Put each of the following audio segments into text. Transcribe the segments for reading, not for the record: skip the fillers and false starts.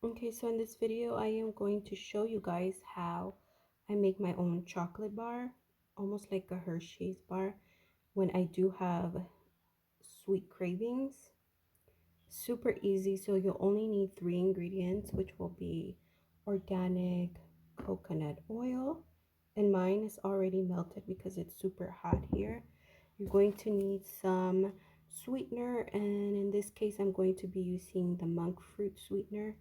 Okay, so in this video, I am going to show you guys how I make my own chocolate bar, almost like a Hershey's bar, when I do have sweet cravings. Super easy, so you'll only need 3 ingredients, which will be organic coconut oil, and mine is already melted because it's super hot here. You're going to need some sweetener, and in this case, I'm going to be using the monk fruit sweetener.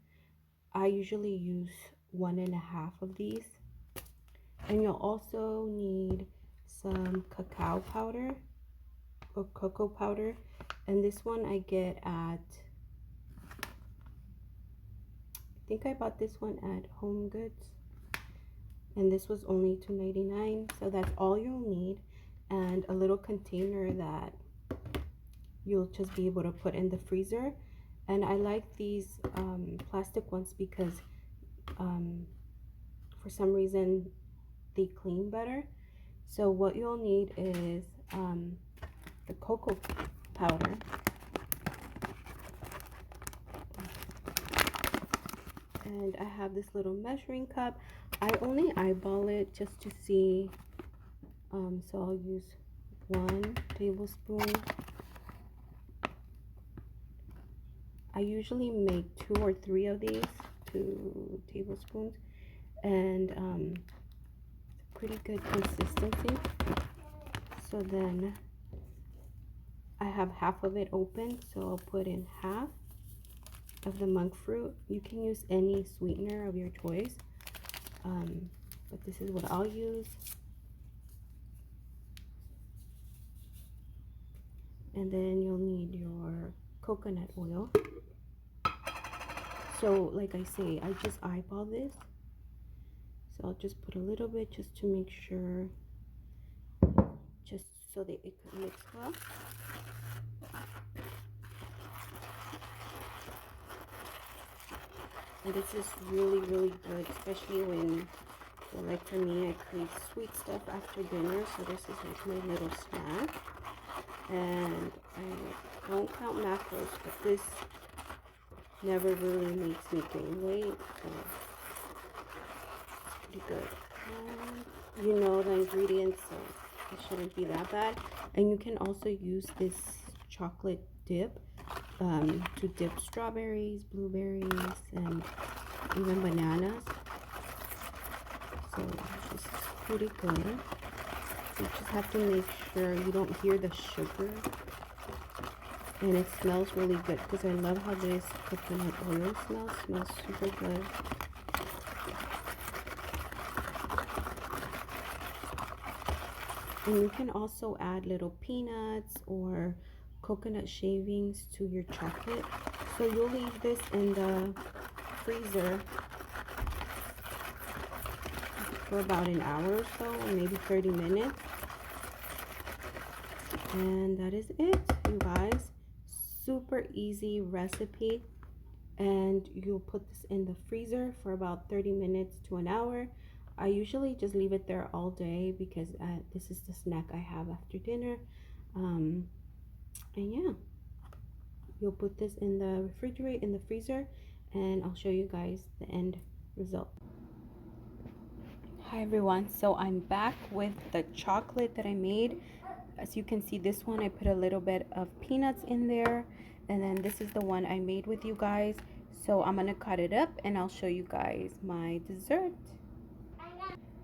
I usually use 1.5 of these. And you'll also need some cacao powder or cocoa powder. And this one I get at, I think I bought this one at Home Goods. And this was only $2.99. So that's all you'll need. And a little container that you'll just be able to put in the freezer. And I like these plastic ones because for some reason they clean better. So what you'll need is the cocoa powder, and I have this little measuring cup. I only eyeball it just to see, so I'll use 1 tablespoon. I usually make 2 or 3 of these, 2 tablespoons, and it's a pretty good consistency. So then I have half of it open, so I'll put in half of the monk fruit. You can use any sweetener of your choice, but this is what I'll use. And then you'll need your coconut oil. So like I say, I just eyeball this, so I'll just put a little bit just to make sure, just so that it could mix well. And this is really good, especially when, well, like for me, I crave sweet stuff after dinner, so this is like my little snack. And I don't count macros, but this never really makes me gain weight, so it's pretty good. And you know the ingredients, so it shouldn't be that bad. And you can also use this chocolate dip to dip strawberries, blueberries, and even bananas. So this is pretty good. You just have to make sure you don't hear the sugar, and it smells really good because I love how this coconut oil smells super good. And you can also add little peanuts or coconut shavings to your chocolate. So you'll leave this in the freezer for about an hour or so, or maybe 30 minutes. And that is it, you guys. Super easy recipe. And you'll put this in the freezer for about 30 minutes to an hour. I usually just leave it there all day because this is the snack I have after dinner. And yeah, you'll put this in the refrigerator, in the freezer, and I'll show you guys the end result. Hi everyone, so I'm back with the chocolate that I made. As you can see, this one I put a little bit of peanuts in there, and then this is the one I made with you guys. So I'm gonna cut it up and I'll show you guys my dessert.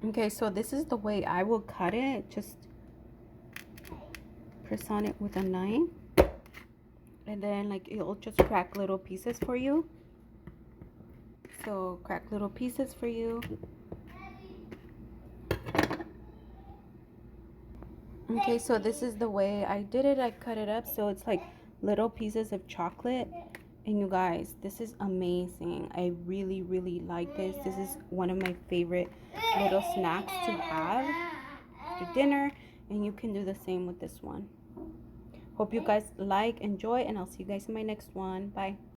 Okay, so this is the way I will cut it. Just press on it with a knife, and then like it'll just crack little pieces for you. So crack little pieces for you. Okay, so this is the way I did it. I cut it up so it's like little pieces of chocolate. And you guys, this is amazing. I really like this. This is one of my favorite little snacks to have after dinner, and you can do the same with this one. Hope you guys like, enjoy, and I'll see you guys in my next one. Bye.